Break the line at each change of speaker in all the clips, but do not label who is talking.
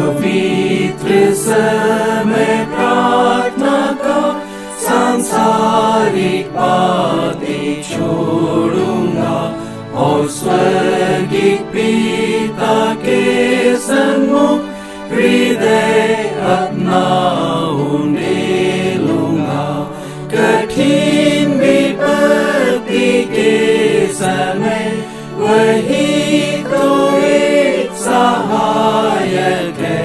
पवित्र समय प्रार्थना का सांसारिक बातें छोड़ूंगा और स्वर्गिक पिता के सन्मुख हृदय अपना उन्हें लूंगा। कठिन विपत्ति के समय वही तो एक सहायक है।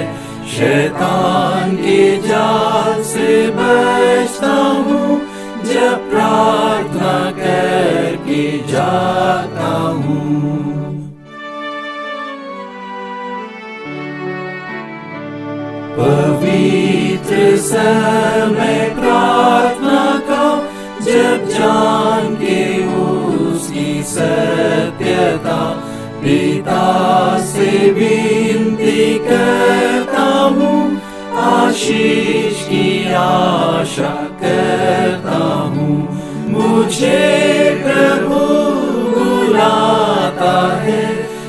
शैतान के जाल से बचता हूँ जब प्रार्थना करके जाता हूँ। पवित्र समय प्रार्थना का जब जान के उसकी सत्यता पिता से विनती करता हूँ, आशीष की आशा करता हूँ। मुझे प्रभु बुलाता है,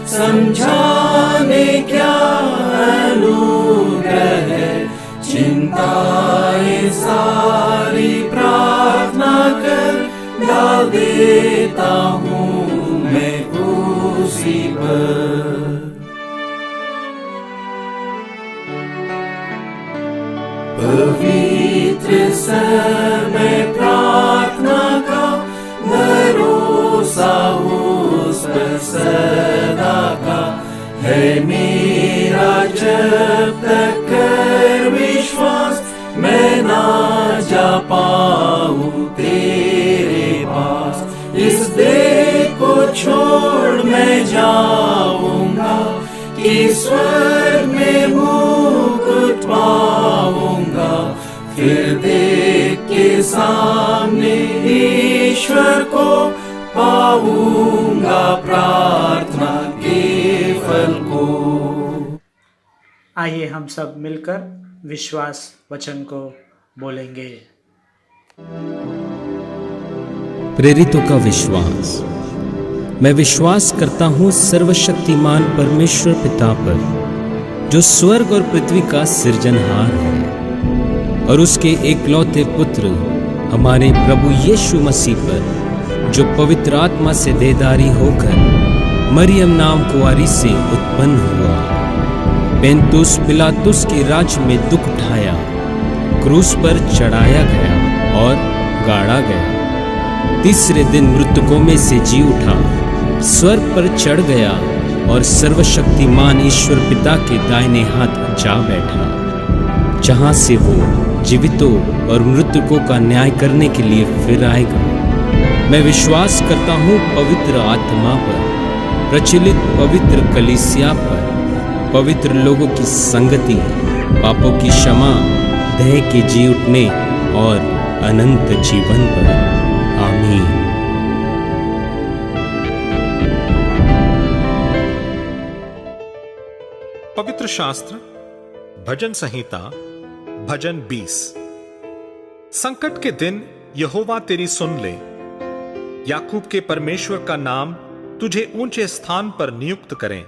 समझाने क्या अनुग्रह है। चिंताएं सारी प्रार्थना कर डाल देता हूँ मैं उसी पर। पवित्र समय प्रार्थना का भरोसा उस पर सदा का है मेरा। जब तक कर विश्वास मैं ना जा पाऊँ तेरे पास, इस देह को छोड़ मैं जाऊंगा कि स्वर्ग में मुकुट पाऊंगा। फिर देख के सामने ईश्वर को पाऊंगा प्रार्थना के फल को।
आइए हम सब मिलकर विश्वास वचन को बोलेंगे।
प्रेरितों का विश्वास। मैं विश्वास करता हूँ सर्वशक्तिमान परमेश्वर पिता पर, जो स्वर्ग और पृथ्वी का सृजनहार है, और उसके एकलौते पुत्र हमारे प्रभु यीशु मसीह पर, जो पवित्र आत्मा से देहधारी होकर मरियम नाम कुंवारी से उत्पन्न हुआ, पेंतुस पिलातुस के राज्य में दुख उठाया, क्रूस पर चढ़ाया गया और गाड़ा गया, तीसरे दिन मृतकों में से जी उठा, स्वर्ग पर चढ़ गया और सर्वशक्तिमान ईश्वर पिता के दाहिने हाथ जा बैठा, जहां से वो जीवितों और मृतकों का न्याय करने के लिए फिर आएगा। मैं विश्वास करता हूँ पवित्र आत्मा पर, प्रचलित पवित्र कलीसिया पर, पवित्र लोगों की संगति, पापों की क्षमा, देह के जी उठने और अनंत जीवन पर। आमीन।
पवित्र शास्त्र भजन संहिता भजन 20। संकट के दिन यहोवा तेरी सुन ले, याकूब के परमेश्वर का नाम तुझे ऊंचे स्थान पर नियुक्त करें।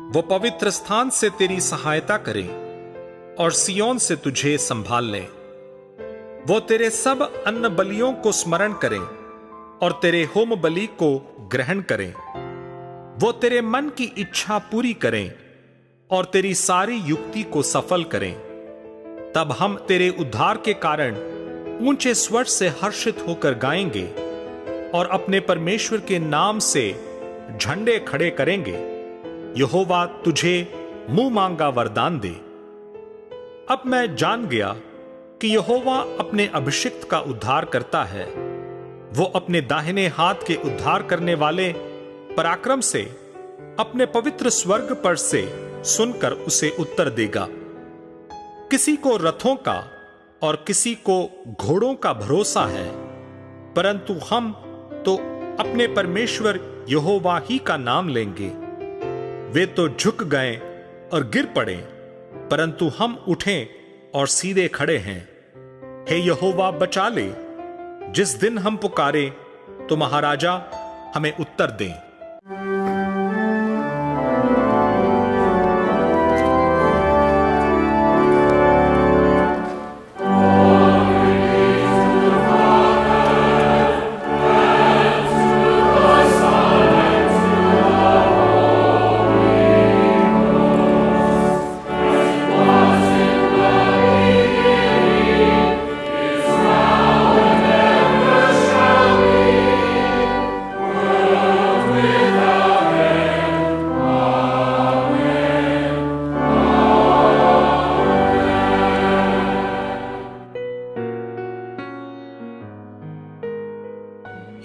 वो पवित्र स्थान से तेरी सहायता करें और सियोन से तुझे संभाल लें। वो तेरे सब अन्न बलियों को स्मरण करें और तेरे होम बलि को ग्रहण करें। वो तेरे मन की इच्छा पूरी करें और तेरी सारी युक्ति को सफल करें। तब हम तेरे उद्धार के कारण ऊंचे स्वर से हर्षित होकर गाएंगे और अपने परमेश्वर के नाम से झंडे खड़े करेंगे। यहोवा तुझे मुंह मांगा वरदान दे। अब मैं जान गया कि यहोवा अपने अभिषिक्त का उद्धार करता है। वो अपने दाहिने हाथ के उद्धार करने वाले पराक्रम से अपने पवित्र स्वर्ग पर से सुनकर उसे उत्तर देगा। किसी को रथों का और किसी को घोड़ों का भरोसा है, परंतु हम तो अपने परमेश्वर यहोवा ही का नाम लेंगे। वे तो झुक गए और गिर पड़े, परंतु हम उठें और सीधे खड़े हैं। हे यहोवा, बचा ले। जिस दिन हम पुकारे तो महाराजा हमें उत्तर दें।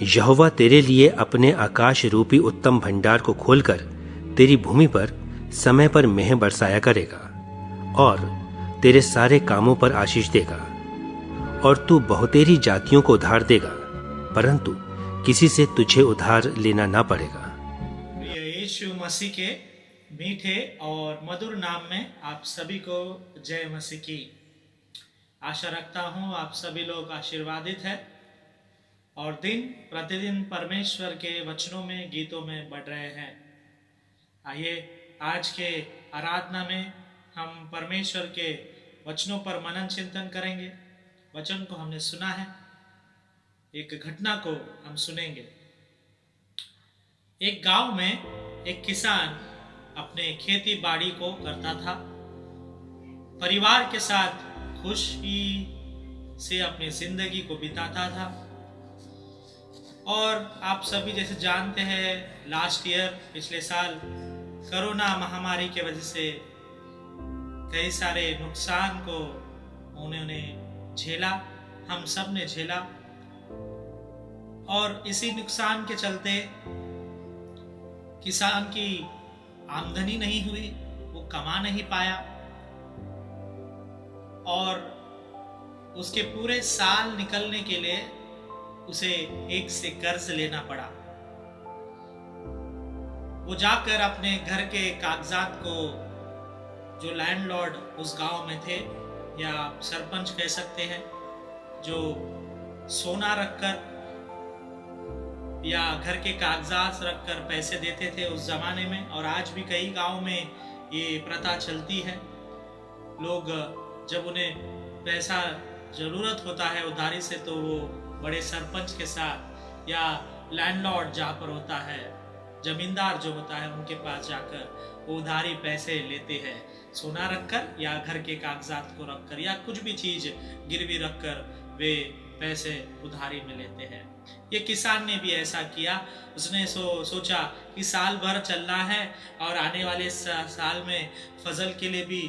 यहोवा तेरे लिए अपने आकाश रूपी उत्तम भंडार को खोलकर तेरी भूमि पर समय पर मेंह बरसाया करेगा और तेरे सारे कामों पर आशीष देगा। और तू बहुतेरी जातियों को उधार देगा, परंतु किसी से तुझे उधार लेना ना पड़ेगा।
यीशु मसीह के मीठे और मधुर नाम में आप सभी को जय मसीह की। आशा रखता हूँ आप सभी लोग आशीर्वादित हैं और दिन प्रतिदिन परमेश्वर के वचनों में, गीतों में बढ़ रहे हैं। आइए आज के आराधना में हम परमेश्वर के वचनों पर मनन चिंतन करेंगे। वचन को हमने सुना है, एक घटना को हम सुनेंगे। एक गांव में एक किसान अपने खेती बाड़ी को करता था, परिवार के साथ खुशी से अपनी जिंदगी को बिताता था। और आप सभी जैसे जानते हैं, लास्ट ईयर, पिछले साल कोरोना महामारी के वजह से कई सारे नुकसान को उन्होंने झेला, हम सब ने झेला। और इसी नुकसान के चलते किसान की आमदनी नहीं हुई, वो कमा नहीं पाया और उसके पूरे साल निकलने के लिए उसे एक से कर्ज लेना पड़ा। वो जाकर अपने घर के कागजात को, जो लैंडलॉर्ड उस गांव में थे या सरपंच कह सकते हैं, जो सोना रखकर या घर के कागजात रखकर पैसे देते थे उस जमाने में, और आज भी कई गांव में ये प्रथा चलती है। लोग जब उन्हें पैसा जरूरत होता है उधारी से, तो वो बड़े सरपंच के साथ या लैंडलॉर्ड जहाँ पर होता है, जमींदार जो होता है, उनके पास जाकर वो उधारी पैसे लेते हैं, सोना रखकर या घर के कागजात को रखकर या कुछ भी चीज गिरवी रखकर वे पैसे उधारी में लेते हैं। ये किसान ने भी ऐसा किया। उसने सोचा कि साल भर चलना है और आने वाले साल में फसल के लिए भी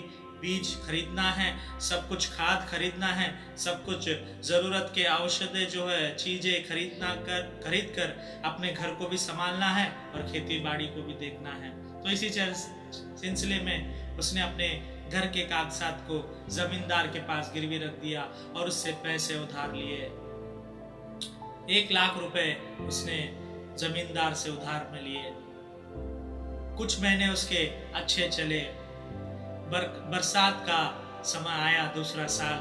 बीज खरीदना है, सब कुछ खाद खरीदना है, सब कुछ जरूरत के औषधि जो है चीजें खरीद कर अपने घर को भी संभालना है और खेती बाड़ी को भी देखना है। तो इसी सिलसिले में उसने अपने घर के कागजात को जमींदार के पास गिरवी रख दिया और उससे पैसे उधार लिए। 1 लाख रुपए उसने जमींदार से उधार में लिए। कुछ महीने उसके अच्छे चले। बरसात का समय आया, दूसरा साल,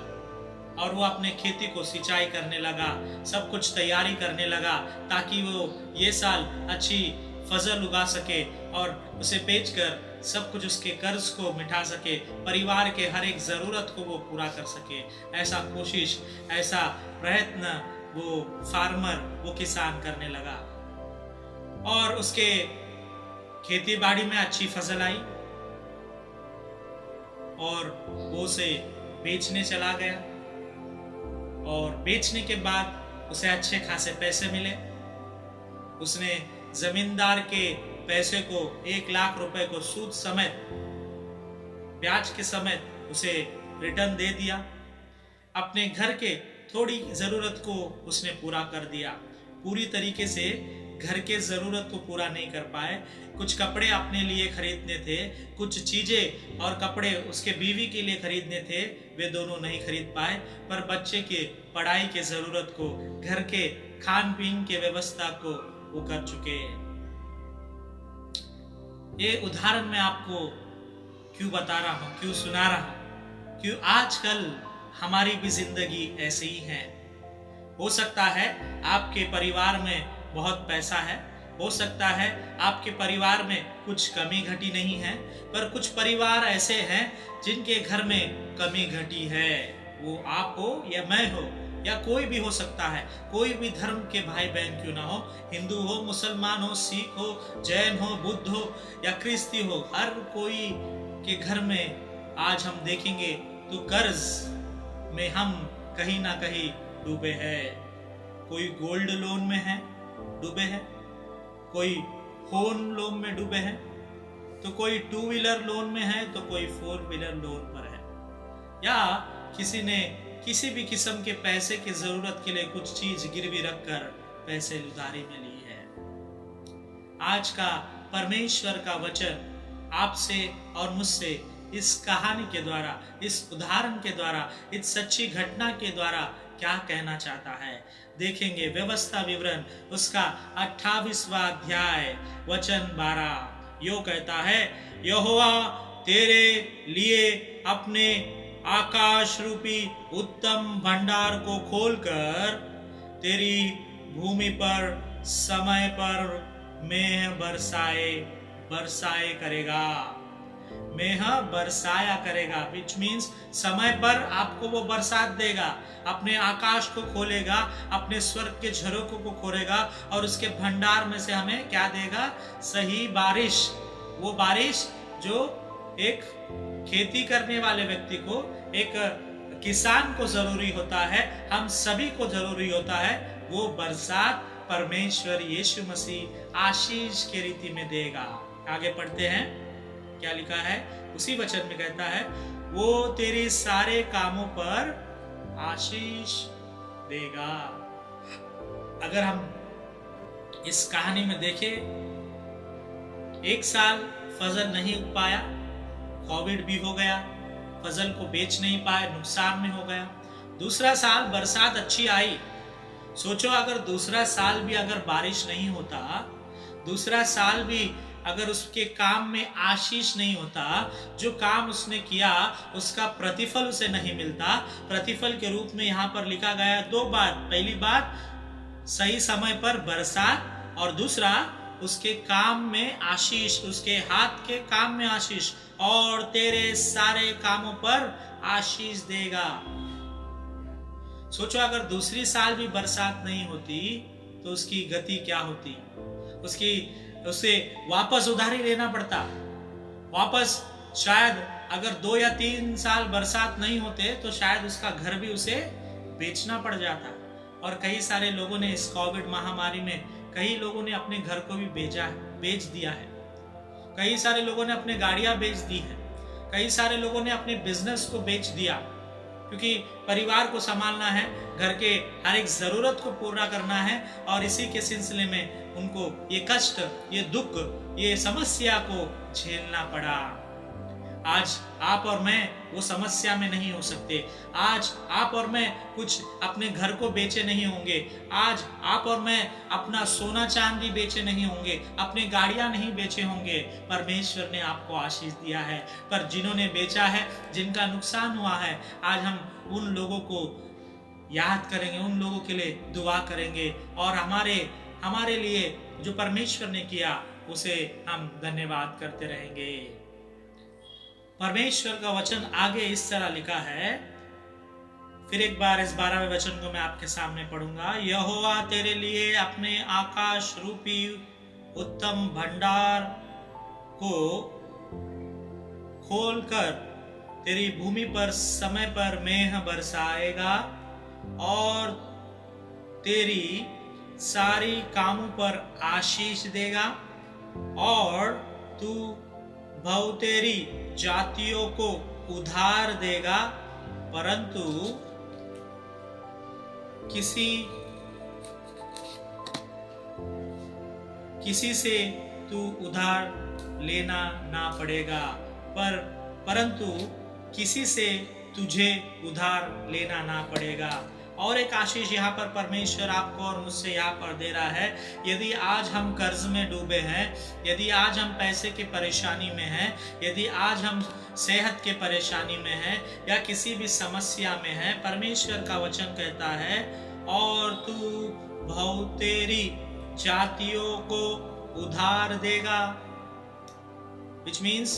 और वो अपने खेती को सिंचाई करने लगा, सब कुछ तैयारी करने लगा ताकि वो ये साल अच्छी फसल उगा सके और उसे बेचकर सब कुछ उसके कर्ज को मिटा सके, परिवार के हर एक जरूरत को वो पूरा कर सके। ऐसा कोशिश, ऐसा प्रयत्न वो फार्मर, वो किसान करने लगा और उसके खेती बाड़ी में अच्छी फसल आई और वो उसे बेचने चला गया और बेचने के बाद उसे अच्छे खासे पैसे मिले। उसने जमींदार के पैसे को 1 लाख रुपए को सूद समेत, ब्याज के समेत उसे रिटर्न दे दिया। अपने घर के थोड़ी जरूरत को उसने पूरा कर दिया। पूरी तरीके से घर के जरूरत को पूरा नहीं कर पाए। कुछ कपड़े अपने लिए खरीदने थे, कुछ चीजें और कपड़े उसके बीवी के लिए खरीदने थे, वे दोनों नहीं खरीद पाए। पर बच्चे के पढ़ाई के जरूरत को, घर के खान पीन के व्यवस्था को वो कर चुके हैं। ये उदाहरण मैं आपको क्यों बता रहा हूं, क्यों सुना रहा हूं? क्यों आजकल हमारी भी जिंदगी ऐसे ही है। हो सकता है आपके परिवार में बहुत पैसा है, हो सकता है आपके परिवार में कुछ कमी घटी नहीं है, पर कुछ परिवार ऐसे हैं जिनके घर में कमी घटी है। वो आप हो या मैं हो या कोई भी हो सकता है, कोई भी धर्म के भाई बहन क्यों ना हो, हिंदू हो, मुसलमान हो, सिख हो, जैन हो, बुद्ध हो या क्रिस्ती हो, हर कोई के घर में आज हम देखेंगे तो कर्ज में हम कहीं ना कहीं डूबे हैं। कोई गोल्ड लोन में है, डूबे हैं, कोई होम लोन में डूबे हैं, तो कोई 2 व्हीलर लोन में है, तो कोई 4 व्हीलर लोन पर है, या किसी ने किसी भी किस्म के पैसे की जरूरत के लिए कुछ चीज गिरवी रखकर पैसे उधारी में ली है। आज का परमेश्वर का वचन आपसे और मुझसे इस कहानी के द्वारा, इस उदाहरण के द्वारा, इस सच्ची घटना के द्वारा क्या कहना चाहता है देखेंगे। व्यवस्था विवरण उसका 28वां अध्याय वचन 12 यो कहता है, यहोवा तेरे लिए अपने आकाश रूपी उत्तम भंडार को खोलकर तेरी भूमि पर समय पर मेह बरसाए करेगा। मेह बरसाया करेगा, विच मीन्स समय पर आपको वो बरसात देगा, अपने आकाश को खोलेगा, अपने स्वर्ग के झरोकों को खोलेगा और उसके भंडार में से हमें क्या देगा? सही बारिश। वो बारिश जो एक खेती करने वाले व्यक्ति को, एक किसान को जरूरी होता है, हम सभी को जरूरी होता है, वो बरसात परमेश्वर यीशु मसीह आशीष के रीति में देगा। आगे पढ़ते हैं, क्या लिखा है उसी वचन में कहता है, वो तेरे सारे कामों पर आशीष देगा। अगर हम इस कहानी में देखें, एक साल फसल नहीं उग पाया, कोविड भी हो गया, फसल को बेच नहीं पाए, नुकसान में हो गया। दूसरा साल बरसात अच्छी आई। सोचो अगर दूसरा साल भी अगर बारिश नहीं होता, दूसरा साल भी अगर उसके काम में आशीष नहीं होता, जो काम उसने किया उसका प्रतिफल उसे नहीं मिलता। प्रतिफल के रूप में यहाँ पर लिखा गया 2 बात। पहली बात सही समय पर बरसात, और दूसरा उसके काम में आशीष, उसके हाथ के काम में आशीष, और तेरे सारे कामों पर आशीष देगा। सोचो अगर दूसरी साल भी बरसात नहीं होती तो उसकी गति क्या होती? उसे वापस उधारी लेना पड़ता, वापस शायद अगर 2 या 3 साल बरसात नहीं होते तो शायद उसका घर भी उसे बेचना पड़ जाता। और कई सारे लोगों ने इस कोविड महामारी में, कई लोगों ने अपने घर को भी बेच दिया है, कई सारे लोगों ने अपने गाड़ियां बेच दी है, कई सारे लोगों ने अपने बिजनेस को बेच दिया, क्योंकि परिवार को संभालना है, घर के हर एक जरूरत को पूरा करना है, और इसी के सिलसिले में उनको ये कष्ट, ये दुख, ये समस्या को झेलना पड़ा। आज आप और मैं वो समस्या में नहीं हो सकते। आज आप और मैं कुछ अपने घर को बेचे नहीं होंगे। आज आप और मैं अपना सोना चांदी बेचे नहीं होंगे, अपने गाड़ियां नहीं बेचे होंगे। परमेश्वर ने आपको आशीष दिया है, पर जिन्होंने बेचा है, जिनका नुकसान हुआ है, आज हम उन लोगों को याद करेंगे, उन लोगों के लिए दुआ करेंगे, और हमारे लिए जो परमेश्वर ने किया उसे हम धन्यवाद करते रहेंगे। परमेश्वर का वचन आगे इस तरह लिखा है, फिर एक बार इस 12वें वचन को मैं आपके सामने पढ़ूंगा। यहोवा तेरे लिए अपने आकाश रूपी उत्तम भंडार को खोलकर तेरी भूमि पर समय पर मेह बरसाएगा, और तेरी सारी कामों पर आशीष देगा, और तू बहुतेरी जातियों को उधार देगा, परंतु किसी से तू उधार लेना ना पड़ेगा, परंतु किसी से तुझे उधार लेना ना पड़ेगा। और एक आशीष यहाँ पर परमेश्वर आपको और मुझसे यहाँ पर दे रहा है, यदि आज हम कर्ज में डूबे हैं, यदि आज हम पैसे की परेशानी में हैं, यदि आज हम सेहत के परेशानी में हैं या किसी भी समस्या में हैं, परमेश्वर का वचन कहता है और तू बहुतेरी जातियों को उधार देगा। विच मीन्स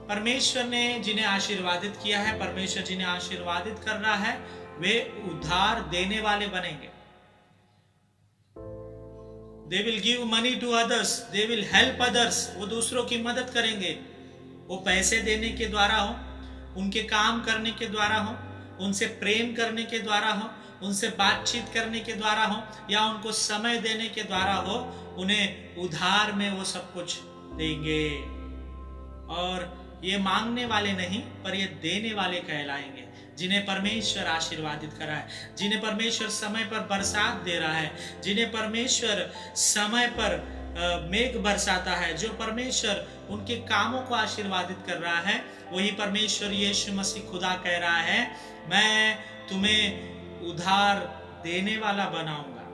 परमेश्वर ने जिन्हें आशीर्वादित किया है, परमेश्वर जिन्हें आशीर्वादित कर रहा है, वे उधार देने वाले बनेंगे। They will give money to others, they will help others, वो दूसरों की मदद करेंगे। वो पैसे देने के द्वारा हो, उनके काम करने के द्वारा हो, उनसे प्रेम करने के द्वारा हो, उनसे बातचीत करने के द्वारा हो, या उनको समय देने के द्वारा हो, उन्हें उधार में वो सब कुछ देंगे। और ये मांगने वाले नहीं, पर ये देने वाले कहलाएंगे, जिन्हें परमेश्वर आशीर्वादित करा है, जिन्हें परमेश्वर समय पर बरसात दे रहा है, जिन्हें परमेश्वर समय पर मेघ बरसाता है, जो परमेश्वर उनके कामों को आशीर्वादित कर रहा है, वही परमेश्वर यीशु मसीह खुदा कह रहा है, मैं तुम्हें उधार देने वाला बनाऊंगा।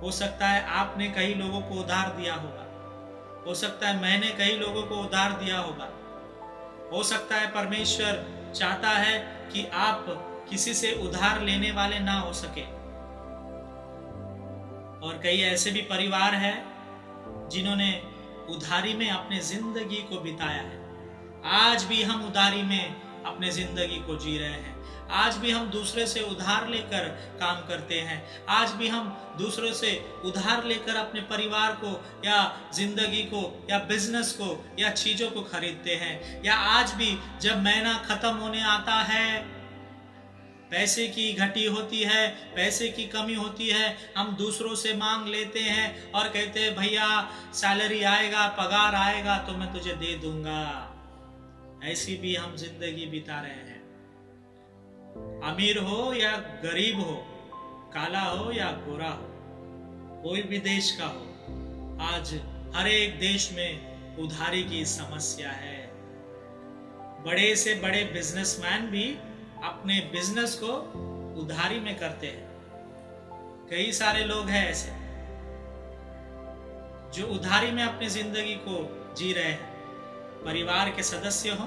हो सकता है आपने कई लोगों को उधार दिया होगा, हो सकता है मैंने कई लोगों को उधार दिया होगा, हो सकता है परमेश्वर चाहता है कि आप किसी से उधार लेने वाले ना हो सके। और कई ऐसे भी परिवार हैं जिन्होंने उधारी में अपने जिंदगी को बिताया है। आज भी हम उधारी में अपने जिंदगी को जी रहे हैं, आज भी हम दूसरे से उधार लेकर काम करते हैं, आज भी हम दूसरों से उधार लेकर अपने परिवार को या जिंदगी को या बिजनेस को या चीजों को खरीदते हैं। या आज भी जब महीना खत्म होने आता है, पैसे की घटी होती है, पैसे की कमी होती है, हम दूसरों से मांग लेते हैं और कहते हैं भैया सैलरी आएगा, पगार आएगा तो मैं तुझे दे दूंगा। ऐसी भी हम जिंदगी बिता रहे हैं। अमीर हो या गरीब हो, काला हो या गोरा हो, कोई भी देश का हो, आज हर एक देश में उधारी की समस्या है। बड़े से बड़े बिजनेसमैन भी अपने बिजनेस को उधारी में करते हैं। कई सारे लोग हैं ऐसे जो उधारी में अपनी जिंदगी को जी रहे हैं। परिवार के सदस्य हो,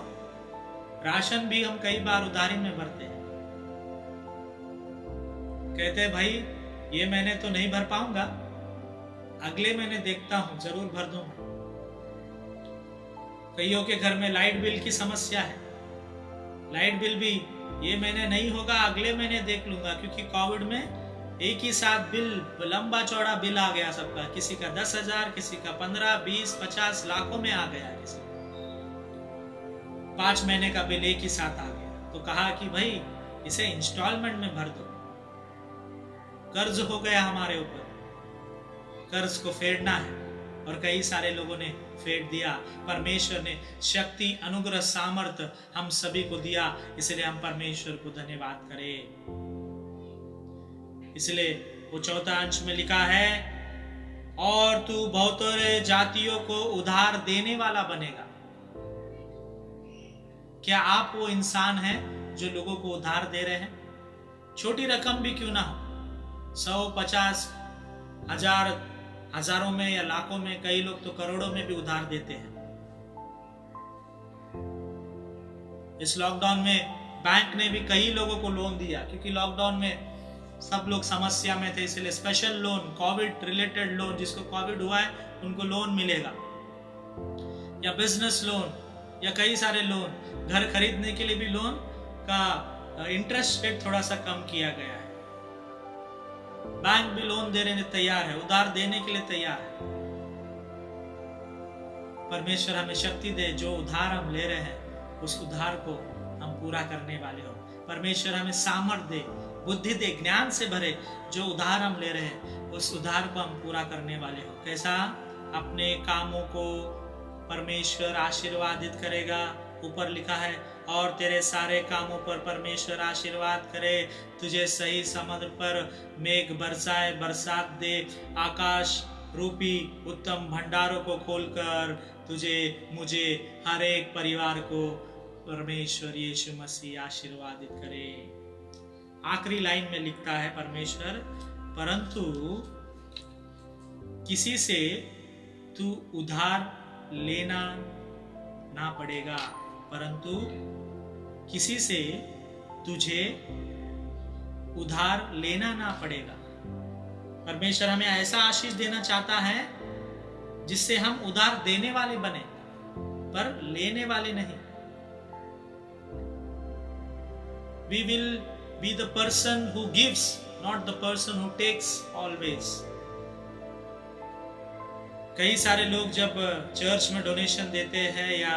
राशन भी हम कई बार उधारी में भरते हैं। कहते हैं भाई ये महीने तो नहीं भर पाऊंगा, अगले महीने देखता हूं, जरूर भर दूंगा। कईयों के घर में लाइट बिल की समस्या है, लाइट बिल भी ये महीने नहीं होगा, अगले महीने देख लूंगा, क्योंकि कोविड में एक ही साथ बिल, लंबा चौड़ा बिल आ गया सबका, किसी का 10,000, किसी का 15, 20, 50 लाखों में आ गया, किसी 5 महीने का बिल एक ही साथ आ गया। तो कहा कि भाई इसे इंस्टॉलमेंट में भर दो। कर्ज हो गया हमारे ऊपर, कर्ज को फेडना है, और कई सारे लोगों ने फेड दिया। परमेश्वर ने शक्ति, अनुग्रह, सामर्थ्य हम सभी को दिया, इसलिए हम परमेश्वर को धन्यवाद करें। इसलिए वो 4 अंश में लिखा है, और तू बहुतों जातियों को उधार देने वाला बनेगा। क्या आप वो इंसान हैं जो लोगों को उधार दे रहे हैं? छोटी रकम भी क्यों ना हो, 100, 50, 1000, हजारों में या लाखों में, कई लोग तो करोड़ों में भी उधार देते हैं। इस लॉकडाउन में बैंक ने भी कई लोगों को लोन दिया, क्योंकि लॉकडाउन में सब लोग समस्या में थे, इसलिए special loan, Covid related loan, जिसको कोविड हुआ है उनको लोन मिलेगा, या बिजनेस लोन, या कई सारे लोन, घर खरीदने के लिए भी लोन का इंटरेस्ट रेट थोड़ा सा कम किया गया है। बैंक भी लोन देने तैयार है, उधार देने के लिए तैयार है। परमेश्वर हमें शक्ति दे, जो उधार हम ले रहे हैं उस उधार को हम पूरा करने वाले हो। परमेश्वर हमें सामर्थ्य दे, बुद्धि दे, ज्ञान से भरे, जो उधार हम ले रहे हैं उस उधार को हम पूरा करने वाले हो। कैसा? अपने कामों को परमेश्वर आशीर्वादित करेगा। ऊपर लिखा है, और तेरे सारे कामों पर परमेश्वर आशीर्वाद करे, तुझे सही समुद्र पर मेघ बरसाए, बरसात दे, आकाश रूपी उत्तम भंडारों को खोलकर तुझे, मुझे, हर एक परिवार को परमेश्वर यीशु मसीह आशीर्वादित करे। आखिरी लाइन में लिखता है परमेश्वर, परंतु किसी से तू उधार लेना ना पड़ेगा, परंतु किसी से तुझे उधार लेना ना पड़ेगा। परमेश्वर हमें ऐसा आशीष देना चाहता है जिससे हम उधार देने वाले बने, पर लेने वाले नहीं। We will be the person who gives, not the person who takes always. कई सारे लोग जब चर्च में डोनेशन देते हैं या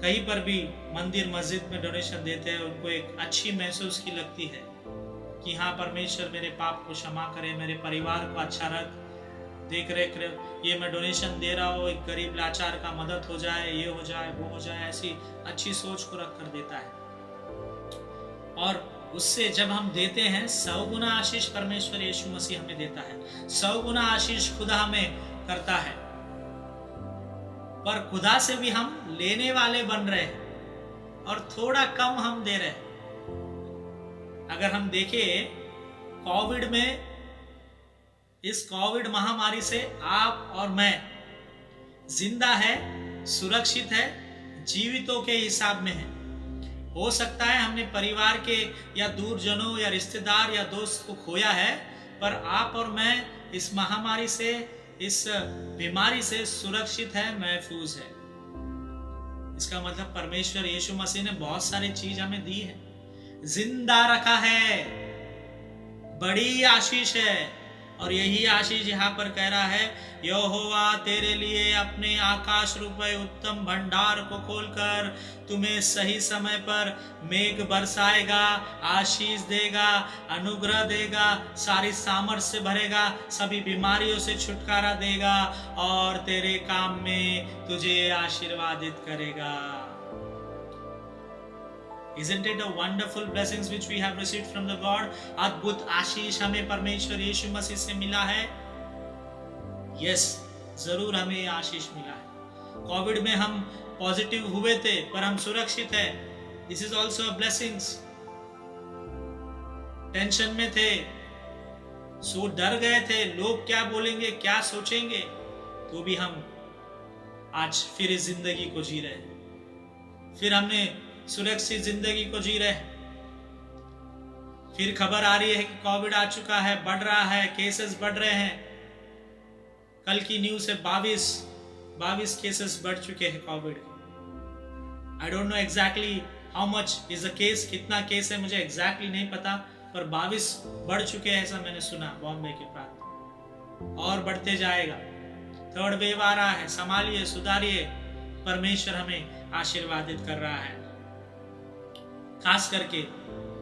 कहीं पर भी मंदिर मस्जिद में डोनेशन देते हैं, उनको एक अच्छी महसूस की लगती है कि हाँ, परमेश्वर मेरे पाप को क्षमा करे, मेरे परिवार को अच्छा रख, देख रेख, ये मैं डोनेशन दे रहा हूँ, एक गरीब लाचार का मदद हो जाए, ये हो जाए, वो हो जाए, ऐसी अच्छी सोच को रख कर देता है। और उससे जब हम देते हैं 100 गुना आशीष परमेश्वर यीशु मसीह हमें देता है, 100 गुना आशीष खुदा हमें करता है। पर खुदा से भी हम लेने वाले बन रहे हैं और थोड़ा कम हम दे रहे हैं। अगर हम देखें कोविड में, इस कोविड महामारी से आप और मैं जिंदा है, सुरक्षित है, जीवितों के हिसाब में है। हो सकता है हमने परिवार के या दूरजनों या रिश्तेदार या दोस्त को खोया है, पर आप और मैं इस महामारी से, इस बीमारी से सुरक्षित है, महफूज है। इसका मतलब परमेश्वर यीशु मसीह ने बहुत सारी चीज हमें दी है, जिंदा रखा है, बड़ी आशीष है। और यही आशीष यहाँ पर कह रहा है, यहोवा तेरे लिए अपने आकाश रूपी उत्तम भंडार को खोलकर तुम्हें सही समय पर मेघ बरसाएगा, आशीष देगा, अनुग्रह देगा, सारी सामर्थ्य से भरेगा, सभी बीमारियों से छुटकारा देगा और तेरे काम में तुझे आशीर्वादित करेगा। Isn't it a wonderful blessings which we have received from the God? अद्भुत आशीष हमें परमेश्वर यीशु मसीह से मिला है। Yes, जरूर हमें ये आशीष मिला है। कोविड में हम पॉजिटिव हुए थे, पर हम सुरक्षित हैं। This is also a blessings. Tension में थे, सो डर गए थे, लोग क्या बोलेंगे, क्या सोचेंगे, तो भी हम आज फिर इस जिंदगी को जी रहे हैं। फिर हमने सुरक्षित जिंदगी को जी रहे हैं। फिर खबर आ रही है कि कोविड आ चुका है, बढ़ रहा है, केसेस बढ़ रहे हैं। कल की न्यूज़ है 22 केसेस बढ़ चुके हैं कोविड के। I don't know exactly how much is the case, कितना केस है मुझे एग्जैक्टली नहीं पता, पर 22 बढ़ चुके हैं ऐसा मैंने सुना बॉम्बे के प्रांत, और बढ़ते जाएगा। थर्ड वेव आ रहा है, संभालिए, सुधारिए। परमेश्वर हमें आशीर्वादित कर रहा है, खास करके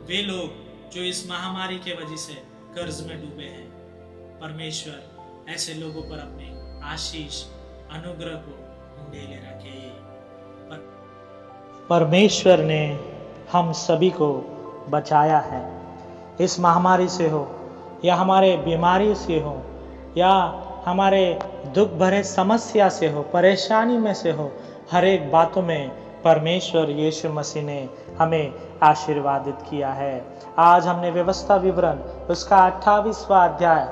वे लोग जो इस महामारी के वजह से कर्ज में डूबे हैं। परमेश्वर ऐसे लोगों पर अपने आशीष, अनुग्रह को ढेले रखे।
परमेश्वर ने हम सभी को बचाया है, इस महामारी से हो या हमारे बीमारी से हो या हमारे दुख भरे समस्या से हो, परेशानी में से हो, हर एक बातों में परमेश्वर यीशु मसीह ने हमें आशीर्वादित किया है। आज हमने व्यवस्था विवरण उसका 28वां अध्याय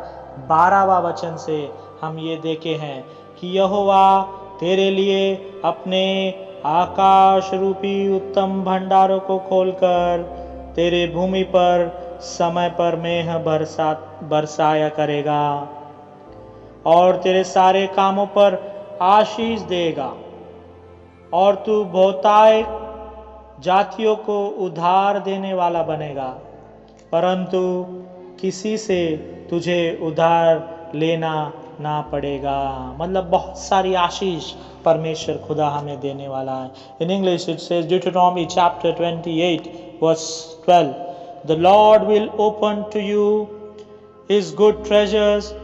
12वां वचन से हम ये देखे हैं कि यहोवा तेरे लिए अपने आकाश रूपी उत्तम भंडारों को खोलकर तेरे भूमि पर समय पर मेघ बरसाया करेगा और तेरे सारे कामों पर आशीष देगा और तू बहुतायत जातियों को उधार देने वाला बनेगा, परंतु किसी से तुझे उधार लेना ना पड़ेगा। मतलब बहुत सारी आशीष परमेश्वर खुदा हमें देने वाला है। In English it says Deuteronomy chapter 28 verse 12, the Lord will open to you his good treasures,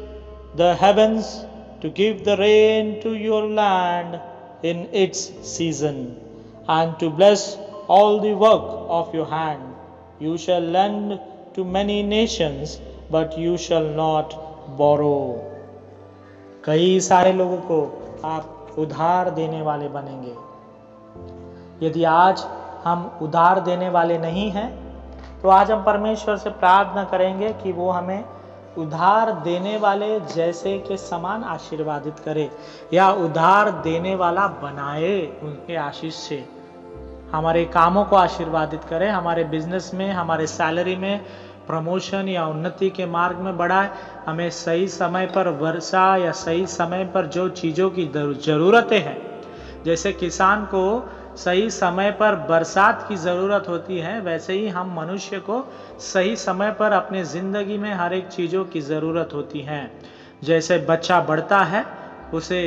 the heavens, to give the rain to your land in its season, and to bless all the work of your hand. You shall lend to many nations, but you shall not borrow. कई सारे लोगों को आप उधार देने वाले बनेंगे। यदि आज हम उधार देने वाले नहीं हैं तो आज हम परमेश्वर से प्रार्थना करेंगे कि वो हमें उधार देने वाले जैसे के समान आशीर्वादित करे या उधार देने वाला बनाए उनके आशीष से। हमारे कामों को आशीर्वादित करे, हमारे बिजनेस में, हमारे सैलरी में प्रमोशन या उन्नति के मार्ग में बढ़ाए, हमें सही समय पर वर्षा या सही समय पर जो चीज़ों की ज़रूरतें हैं, जैसे किसान को सही समय पर बरसात की ज़रूरत होती है, वैसे ही हम मनुष्य को सही समय पर अपने ज़िंदगी में हर एक चीज़ों की ज़रूरत होती है। जैसे बच्चा बढ़ता है, उसे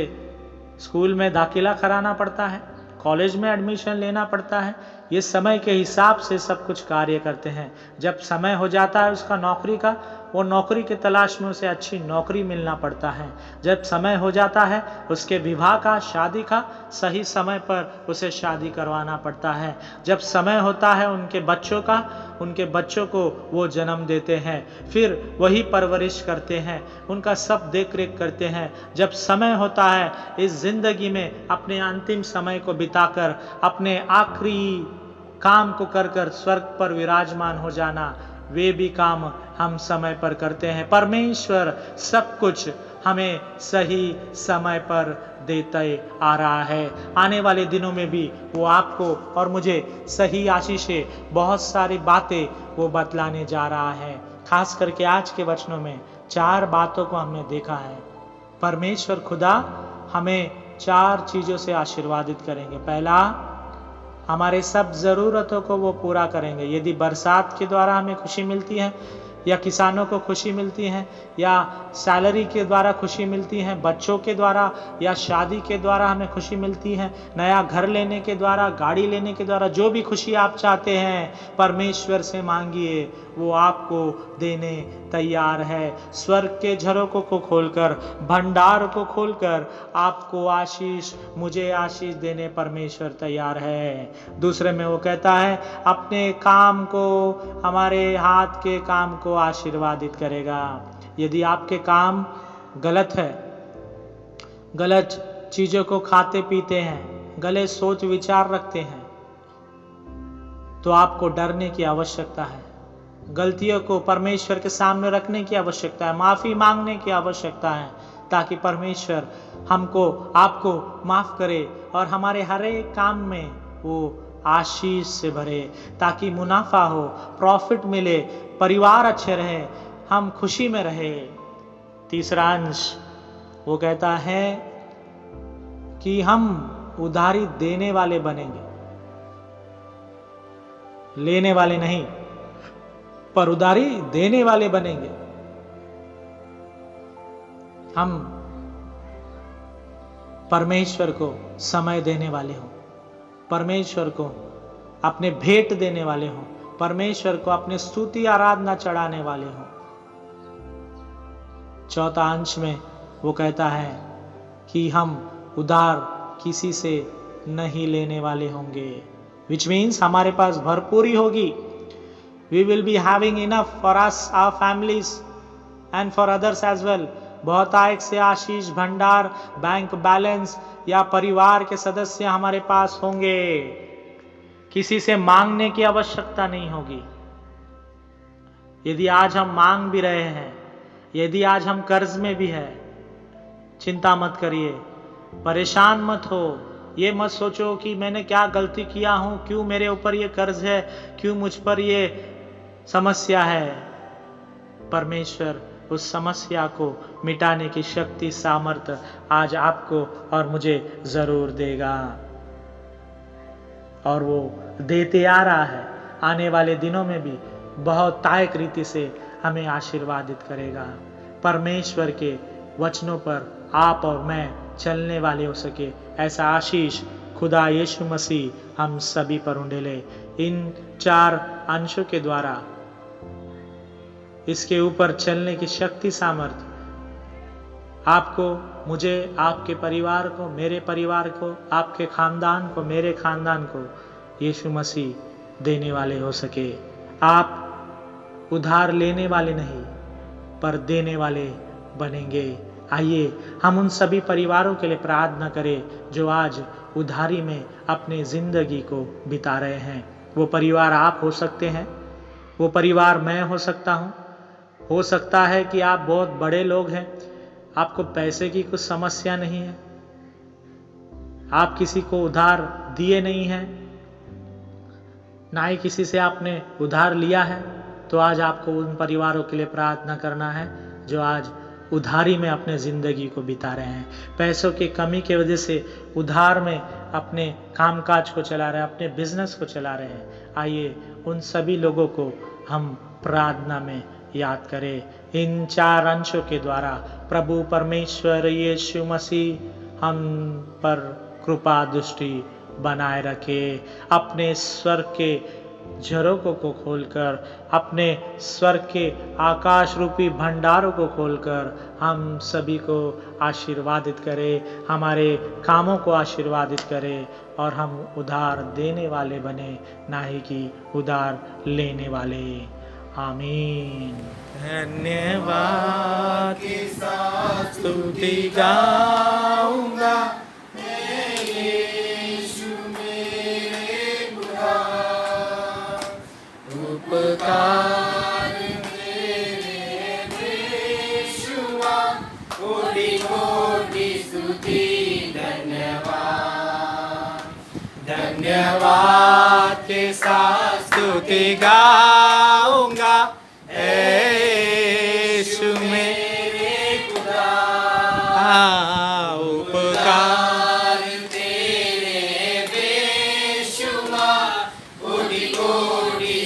स्कूल में दाखिला कराना पड़ता है, कॉलेज में एडमिशन लेना पड़ता है, ये समय के हिसाब से सब कुछ कार्य करते हैं। जब समय हो जाता है उसका नौकरी का, वो नौकरी की तलाश में उसे अच्छी नौकरी मिलना पड़ता है। जब समय हो जाता है उसके विवाह का, शादी का, सही समय पर उसे शादी करवाना पड़ता है। जब समय होता है उनके बच्चों का, उनके बच्चों को वो जन्म देते हैं, फिर वही परवरिश करते हैं, उनका सब देख रेख करते हैं। जब समय होता है इस जिंदगी में अपने अंतिम समय को बिताकर अपने आखिरी काम को कर कर स्वर्ग पर विराजमान हो जाना, वे भी काम हम समय पर करते हैं। परमेश्वर सब कुछ हमें सही समय पर देते आ रहा है। आने वाले दिनों में भी वो आपको और मुझे सही आशीषें, बहुत सारी बातें वो बतलाने जा रहा है। खास करके आज के वचनों में 4 बातों को हमने देखा है। परमेश्वर खुदा हमें 4 चीज़ों से आशीर्वादित करेंगे। पहला, हमारे सब ज़रूरतों को वो पूरा करेंगे। यदि बरसात के द्वारा हमें खुशी मिलती है, या किसानों को खुशी मिलती है, या सैलरी के द्वारा खुशी मिलती है, बच्चों के द्वारा या शादी के द्वारा हमें खुशी मिलती है, नया घर लेने के द्वारा, गाड़ी लेने के द्वारा, जो भी खुशी आप चाहते हैं परमेश्वर से मांगिए, वो आपको देने तैयार है। स्वर्ग के झरोकों को खोलकर, भंडार को खोलकर आपको आशीष, मुझे आशीष देने परमेश्वर तैयार है। दूसरे में वो कहता है अपने काम को, हमारे हाथ के काम को आशीर्वादित करेगा। यदि आपके काम गलत है, गलत चीजों को खाते पीते हैं, गलत सोच विचार रखते हैं, तो आपको डरने की आवश्यकता है। गलतियों को परमेश्वर के सामने रखने की आवश्यकता है, माफी मांगने की आवश्यकता है, ताकि परमेश्वर हमको, आपको माफ करे और हमारे हर एक काम में वो आशीष से भरे, ताकि मुनाफा हो, प्रॉफिट मिले, परिवार अच्छे रहे, हम खुशी में रहे। तीसरा अंश वो कहता है कि हम उधारी देने वाले बनेंगे, लेने वाले नहीं, पर उधारी देने वाले बनेंगे। हम परमेश्वर को समय देने वाले हों, परमेश्वर को अपने भेंट देने वाले हों, परमेश्वर को अपने स्तुति आराधना चढ़ाने वाले हों। चौथा अंश में वो कहता है कि हम उधार किसी से नहीं लेने वाले होंगे, विच मीन्स हमारे पास भरपूरी होगी। We will be having enough for us, our families and for others as well. बहुतायत से आशीष, भंडार, बैंक बैलेंस या परिवार के सदस्य हमारे पास होंगे। किसी से मांगने की आवश्यकता नहीं होगी। यदि आज हम मांग भी रहे हैं, यदि आज हम कर्ज में भी है, चिंता मत करिए, परेशान मत हो, ये मत सोचो कि मैंने क्या गलती किया हूं, क्यों मेरे ऊपर ये कर्ज है, क्यों मुझ पर ये समस्या है। परमेश्वर उस समस्या को मिटाने की शक्ति, सामर्थ्य आज आपको और मुझे जरूर देगा, और वो देते आ रहा है। आने वाले दिनों में भी बहुत तायक रीति से हमें आशीर्वादित करेगा। परमेश्वर के वचनों पर आप और मैं चलने वाले हो सके, ऐसा आशीष खुदा यीशु मसीह हम सभी पर उंडेले। इन 4 अंशों के द्वारा इसके ऊपर चलने की शक्ति, सामर्थ्य आपको, मुझे, आपके परिवार को, मेरे परिवार को, आपके खानदान को, मेरे खानदान को यीशु मसीह देने वाले हो सके। आप उधार लेने वाले नहीं, पर देने वाले बनेंगे। आइए हम उन सभी परिवारों के लिए प्रार्थना करें जो आज उधारी में अपनी ज़िंदगी को बिता रहे हैं। वो परिवार आप हो सकते हैं, वो परिवार मैं हो सकता हूँ। हो सकता है कि आप बहुत बड़े लोग हैं, आपको पैसे की कुछ समस्या नहीं है, आप किसी को उधार दिए नहीं हैं, ना ही किसी से आपने उधार लिया है। तो आज आपको उन परिवारों के लिए प्रार्थना करना है जो आज उधारी में अपने ज़िंदगी को बिता रहे हैं, पैसों की कमी की वजह से उधार में अपने कामकाज को चला रहे हैं, अपने बिजनेस को चला रहे हैं। आइए उन सभी लोगों को हम प्रार्थना में याद करें। इन 4 अंशों के द्वारा प्रभु परमेश्वर यीशु मसीह हम पर कृपा दृष्टि बनाए रखे। अपने स्वर्ग के झरोकों को खोलकर, अपने स्वर्ग के आकाश रूपी भंडारों को खोलकर हम सभी को आशीर्वादित करें, हमारे कामों को आशीर्वादित करें और हम उधार देने वाले बने, ना ही कि उधार लेने वाले। आमीन। धन्यवाद के साथ स्तुति गाऊंगा, उपकार तेरे यीशुआ, कोटि कोटि स्तुति धन्यवाद। धन्यवाद के साथ स्तुति गाऊंगा, यीशु मेरे खुदा। उपकार तेरे यीशुआ, कोटि कोटि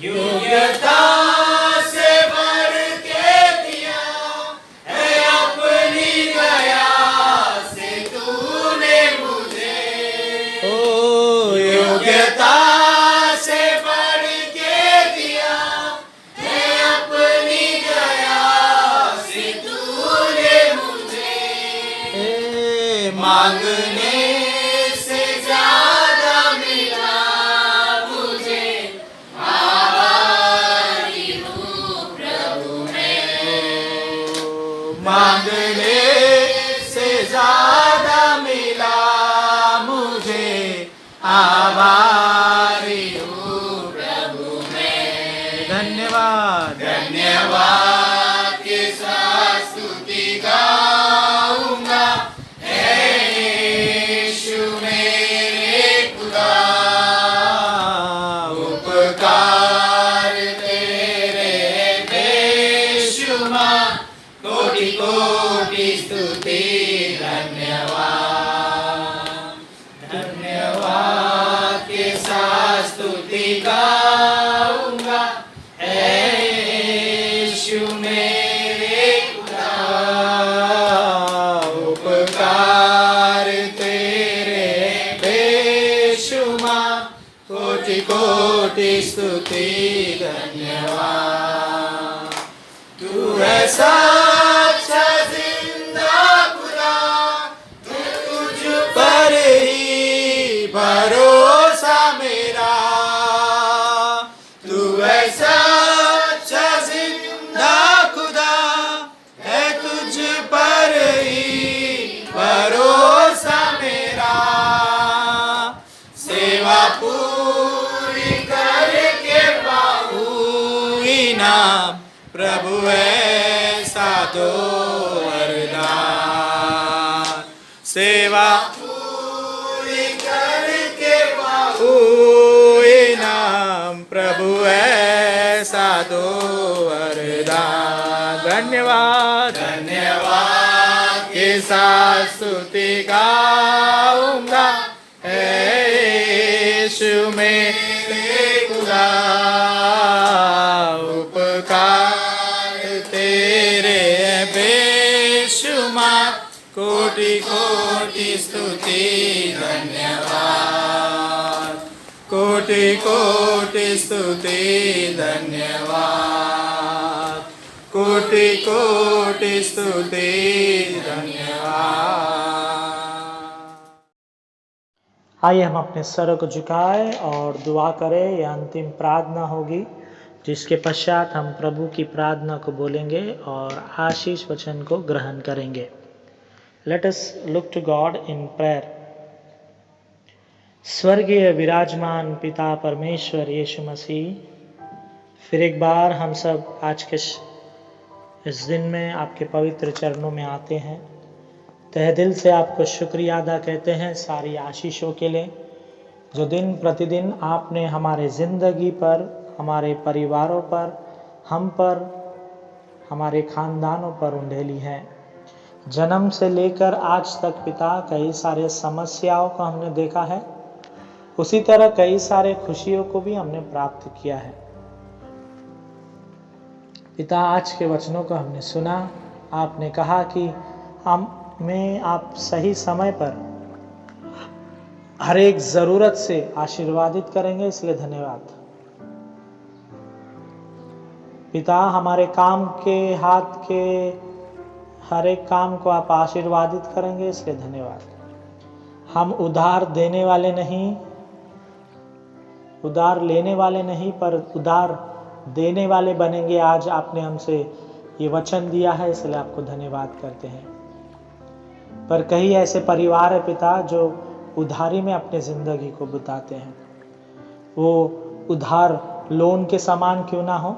योग्यता से भर के दिया है अपनी दया से तूने मुझे। ओ योग्यता से भर के दिया है अपनी दया से तूने मुझे। मांगने से ज्यादा मिला मुझे, मांगने से ज्यादा मिला मुझे, आभारी हूँ प्रभु मैं। धन्यवाद। धन्यवाद के साथ स्तुति गाऊंगा, यीशु मेरे खुदा। उपकार तेरे बेशुमार, कोटि कोटि स्तुति धन्यवाद। धन्यवाद के साथ स्तुति गाऊंगा, यीशु मेरे खुदा। उपकार तेरे बेशुमार, कोटि कोटि स्तुति धन्यवाद। तू ऐसा भरोसा मेरा, तू ऐसा अच्छा जिंदा खुदा है, तुझ पर ही भरोसा मेरा। सेवा पूरी करके पाऊं इनाम, प्रभु ऐसा दो वरदान। सेवा नाम, प्रभु ऐसा दो वरदान। धन्यवाद। धन्यवाद के साथ स्तुति गाऊंगा, यीशु मेरे खुदा। उपकार तेरे बेशुमार, कोटि कोटि स्तुति धन्यवाद। कोटि कोटि स्तुति धन्यवाद। कोटि कोटि स्तुति धन्यवाद। आइए हम अपने सर को झुकाएं और दुआ करें। यह अंतिम प्रार्थना होगी। जिसके पश्चात हम प्रभु की प्रार्थना को बोलेंगे और आशीष वचन को ग्रहण करेंगे। Let us look to God in prayer. स्वर्गीय विराजमान पिता परमेश्वर यीशु मसीह, फिर एक बार हम सब आज के इस दिन में आपके पवित्र चरणों में आते हैं। तहे दिल से आपको शुक्रिया अदा कहते हैं सारी आशीषों के लिए जो दिन प्रतिदिन आपने हमारे ज़िंदगी पर, हमारे परिवारों पर, हम पर, हमारे खानदानों पर उंडेली है। जन्म से लेकर आज तक पिता कई सारे समस्याओं को हमने देखा है, उसी तरह कई सारे खुशियों को भी हमने प्राप्त किया है। पिता, आज के वचनों को हमने सुना। आपने कहा कि हमें आप सही समय पर हर एक ज़रूरत से आशीर्वादित करेंगे, इसलिए धन्यवाद। पिता, हमारे काम के, हाथ के हर एक काम को आप आशीर्वादित करेंगे, इसलिए धन्यवाद। हम उधार देने वाले नहीं, उधार लेने वाले नहीं, पर उधार देने वाले बनेंगे। आज आपने हमसे ये वचन दिया है, इसलिए आपको धन्यवाद करते हैं। पर कई ऐसे परिवार है पिता जो उधारी में अपने ज़िंदगी को बिताते हैं। वो उधार लोन के समान क्यों ना हो,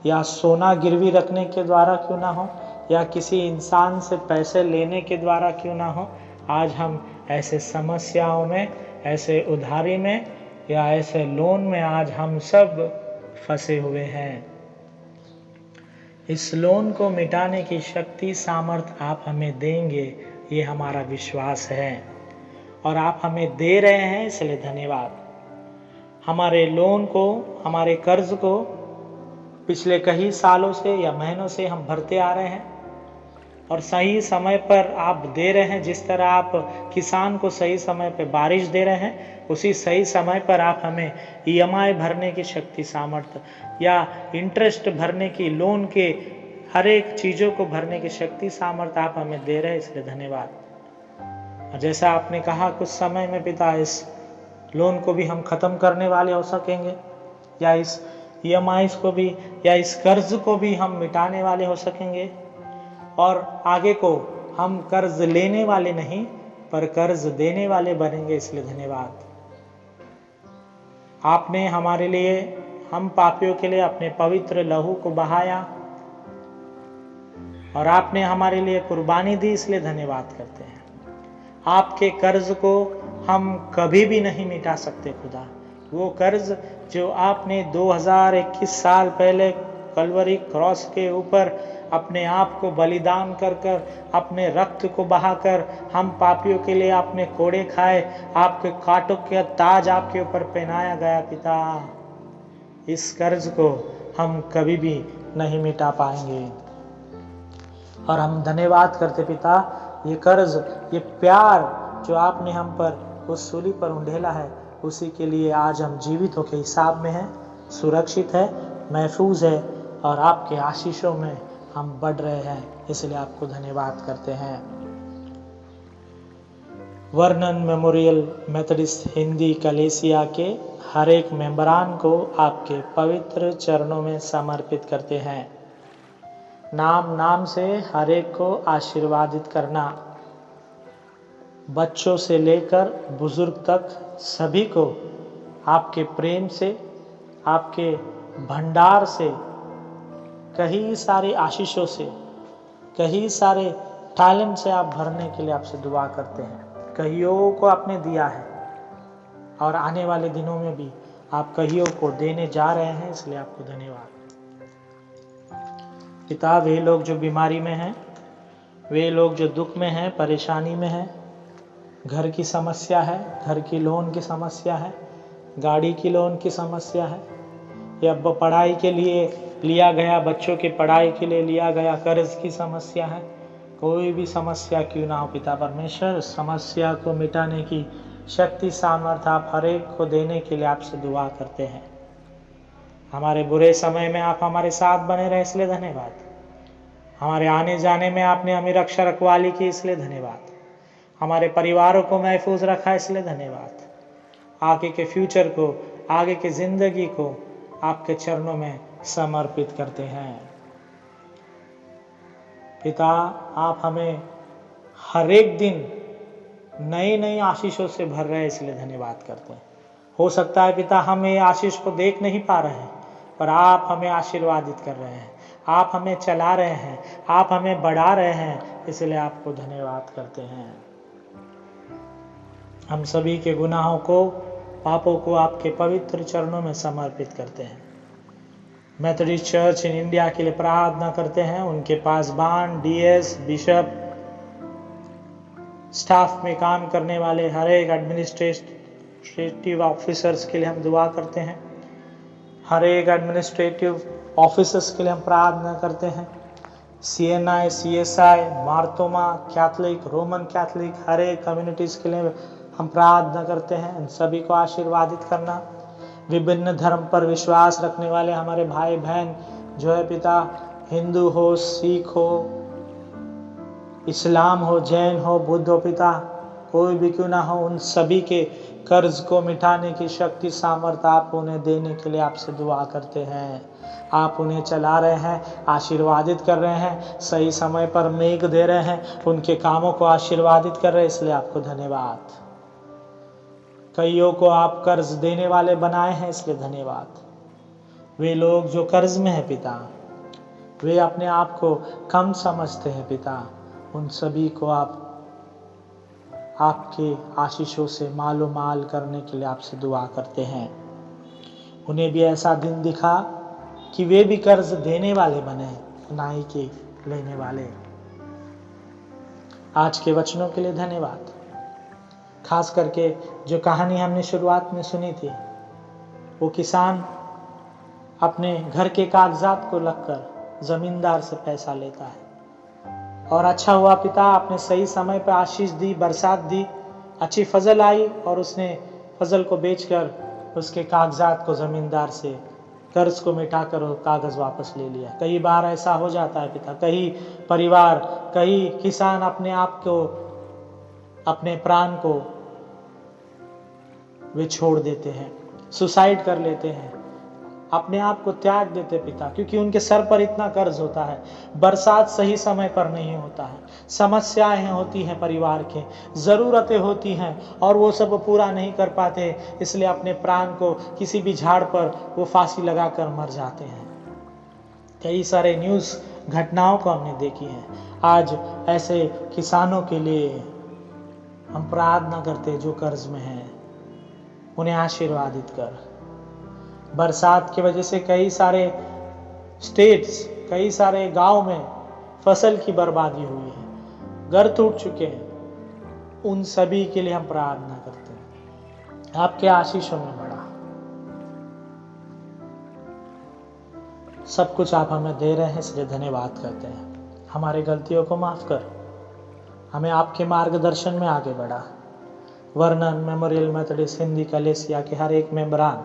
या सोना गिरवी रखने के द्वारा क्यों ना हो, या किसी इंसान से पैसे लेने के द्वारा क्यों ना हो, आज हम ऐसे समस्याओं में, ऐसे उधारी में या ऐसे लोन में आज हम सब फंसे हुए हैं। इस लोन को मिटाने की शक्ति, सामर्थ आप हमें देंगे, ये हमारा विश्वास है और आप हमें दे रहे हैं, इसलिए धन्यवाद। हमारे लोन को, हमारे कर्ज को पिछले कई सालों से या महीनों से हम भरते आ रहे हैं और सही समय पर आप दे रहे हैं। जिस तरह आप किसान को सही समय पर बारिश दे रहे हैं, उसी सही समय पर आप हमें EMI भरने की शक्ति, सामर्थ्य या इंटरेस्ट भरने की, लोन के हर एक चीज़ों को भरने की शक्ति, सामर्थ्य आप हमें दे रहे हैं, इसलिए धन्यवाद। जैसा आपने कहा कुछ समय में पिता इस लोन को भी हम ख़त्म करने वाले हो सकेंगे, या इस EMI को भी, या इस कर्ज को भी हम मिटाने वाले हो सकेंगे और आगे को हम कर्ज लेने वाले नहीं पर कर्ज देने वाले बनेंगे, इसलिए धन्यवाद। आपने हमारे लिए, हम पापियों के लिए अपने पवित्र लहू को बहाया और आपने हमारे लिए कुर्बानी दी, इसलिए धन्यवाद करते हैं। आपके कर्ज को हम कभी भी नहीं मिटा सकते खुदा। वो कर्ज जो आपने 2021 साल पहले कलवरी क्रॉस के ऊपर अपने आप को बलिदान कर कर, अपने रक्त को बहाकर हम पापियों के लिए आपने कोड़े खाए, आपके कांटों के ताज आपके ऊपर पहनाया गया पिता, इस कर्ज को हम कभी भी नहीं मिटा पाएंगे। और हम धन्यवाद करते पिता, ये कर्ज, ये प्यार जो आपने हम पर उस सूली पर उंडेला है, उसी के लिए आज हम जीवित होकर हिसाब में हैं, सुरक्षित है, महफूज है और आपके आशीषों में हम बढ़ रहे हैं, इसलिए आपको धन्यवाद करते हैं। वर्णन मेमोरियल मेथोडिस्ट हिंदी कलेसिया के हर एक मेंबरान को आपके पवित्र चरणों में समर्पित करते हैं। नाम नाम से हर एक को आशीर्वादित करना, बच्चों से लेकर बुजुर्ग तक सभी को आपके प्रेम से, आपके भंडार से, कई सारे आशीषों से, कई सारे टैलेंट से आप भरने के लिए आपसे दुआ करते हैं। कईयों को आपने दिया है और आने वाले दिनों में भी आप कईयों को देने जा रहे हैं, इसलिए आपको धन्यवाद। पिता, वे लोग जो बीमारी में हैं, वे लोग जो दुख में हैं, परेशानी में हैं, घर की समस्या है, घर की लोन की समस्या है, गाड़ी की लोन की समस्या है, या पढ़ाई के लिए लिया गया, बच्चों की पढ़ाई के लिए लिया गया कर्ज की समस्या है, कोई भी समस्या क्यों ना हो पिता परमेश्वर, समस्या को मिटाने की शक्ति, सामर्थ्य आप हर एक को देने के लिए आपसे दुआ करते हैं। हमारे बुरे समय में आप हमारे साथ बने रहे, इसलिए धन्यवाद। हमारे आने जाने में आपने हमें रक्षा रखवाली की, इसलिए धन्यवाद। हमारे परिवारों को महफूज रखा, इसलिए धन्यवाद। आगे के फ्यूचर को, आगे की ज़िंदगी को आपके चरणों में समर्पित करते हैं। पिता, आप हमें हर एक दिन नई नई आशीषों से भर रहे हैं, इसलिए धन्यवाद करते हैं। हो सकता है पिता हम ये आशीष को देख नहीं पा रहे हैं, पर आप हमें आशीर्वादित कर रहे हैं, आप हमें चला रहे हैं, आप हमें बढ़ा रहे हैं, इसलिए आपको धन्यवाद करते हैं। हम सभी के गुनाहों को, पापों को आपके पवित्र चरणों में समर्पित करते हैं। मेथोडिस्ट चर्च इन इंडिया के लिए प्रार्थना करते हैं। उनके पास बान, डीएस, बिशप, स्टाफ में काम करने वाले हर एक एडमिनिस्ट्रेटिव ऑफिसर्स के लिए हम दुआ करते हैं। हर एक एडमिनिस्ट्रेटिव ऑफिसर्स के लिए हम प्रार्थना करते हैं। CNI, CSI, Marthoma, Catholic, Roman Catholic, हर एक कम्युनिटीज़ के लिए हम प्रार्थना करते हैं। इन सभी को आशीर्वादित करना। विभिन्न धर्म पर विश्वास रखने वाले हमारे भाई बहन जो है पिता, हिंदू हो, सिख हो, इस्लाम हो, जैन हो, बुद्ध हो पिता, कोई भी क्यों ना हो, उन सभी के कर्ज को मिटाने की शक्ति सामर्थ्य आप उन्हें देने के लिए आपसे दुआ करते हैं। आप उन्हें चला रहे हैं, आशीर्वादित कर रहे हैं, सही समय पर मेघ दे रहे हैं, उनके कामों को आशीर्वादित कर रहे हैं, इसलिए आपको धन्यवाद। कईयों को आप कर्ज देने वाले बनाए हैं, इसलिए धन्यवाद। वे लोग जो कर्ज में है पिता, वे अपने आप को कम समझते हैं पिता, उन सभी को आप आपके आशीषों से मालो माल करने के लिए आपसे दुआ करते हैं। उन्हें भी ऐसा दिन दिखा कि वे भी कर्ज देने वाले बने, ना ही कि लेने वाले। आज के वचनों के लिए धन्यवाद। खास करके जो कहानी हमने शुरुआत में सुनी थी, वो किसान अपने घर के कागजात को लगकर जमींदार से पैसा लेता है, और अच्छा हुआ पिता आपने सही समय पर आशीष दी, बरसात दी, अच्छी फसल आई, और उसने फसल को बेचकर उसके कागजात को जमींदार से कर्ज को मिटाकर वो कागज वापस ले लिया। कई बार ऐसा हो जाता है पिता, कई परिवार, कई किसान अपने आप को, अपने प्राण को वे छोड़ देते हैं, सुसाइड कर लेते हैं, अपने आप को त्याग देते पिता, क्योंकि उनके सर पर इतना कर्ज होता है। बरसात सही समय पर नहीं होता है, समस्याएं होती हैं, परिवार के ज़रूरतें होती हैं, और वो सब पूरा नहीं कर पाते, इसलिए अपने प्राण को किसी भी झाड़ पर वो फांसी लगाकर मर जाते हैं। कई सारे न्यूज़ घटनाओं को हमने देखी है। आज ऐसे किसानों के लिए हम प्रार्थना करते जो कर्ज में हैं, उन्हें आशीर्वादित कर। बरसात की वजह से कई सारे स्टेट्स, कई सारे गांव में फसल की बर्बादी हुई है, घर टूट चुके हैं, उन सभी के लिए हम प्रार्थना करते हैं। आपके आशीषों में बड़ा सब कुछ आप हमें दे रहे हैं, इसलिए धन्यवाद करते हैं। हमारी गलतियों को माफ कर, हमें आपके मार्गदर्शन में आगे बढ़ा। वर्णन मेमोरियल मेथोडिस्ट हिंदी कलेसिया के हर एक मेंबरान,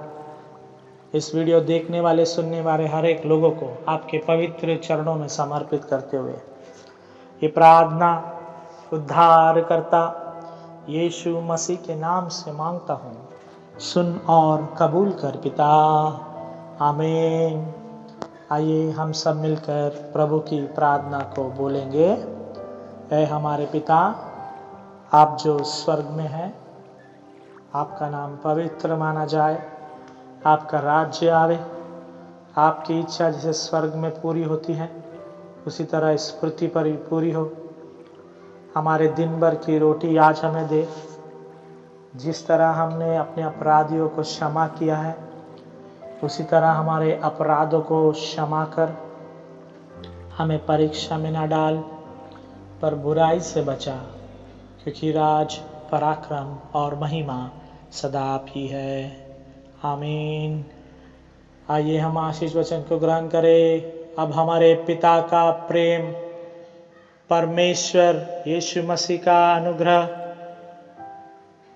इस वीडियो देखने वाले, सुनने वाले हर एक लोगों को आपके पवित्र चरणों में समर्पित करते हुए ये प्रार्थना उद्धारकर्ता यीशु मसीह के नाम से मांगता हूँ, सुन और कबूल कर पिता, आमीन। आइए हम सब मिलकर प्रभु की प्रार्थना को बोलेंगे। ऐ हमारे पिता, आप जो स्वर्ग में हैं, आपका नाम पवित्र माना जाए, आपका राज्य आवे, आपकी इच्छा जैसे स्वर्ग में पूरी होती है उसी तरह इस पृथ्वी पर भी पूरी हो। हमारे दिन भर की रोटी आज हमें दे, जिस तरह हमने अपने अपराधियों को क्षमा किया है उसी तरह हमारे अपराधों को क्षमा कर। हमें परीक्षा में न डाल, पर बुराई से बचा, क्योंकि राज, पराक्रम और महिमा सदा आप ही है, आमीन। आइए हम आशीष वचन को ग्रहण करें। अब हमारे पिता का प्रेम, परमेश्वर यीशु मसीह का अनुग्रह,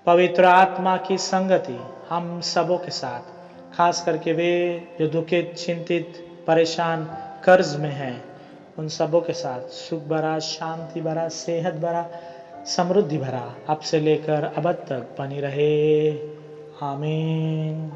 पवित्र आत्मा की संगति हम सबों के साथ, खास करके वे जो दुखित, चिंतित, परेशान, कर्ज में हैं, उन सबों के साथ सुख भरा, शांति भरा, सेहत भरा, समृद्धि भरा अब से लेकर अब तक बनी रहे, आमीन।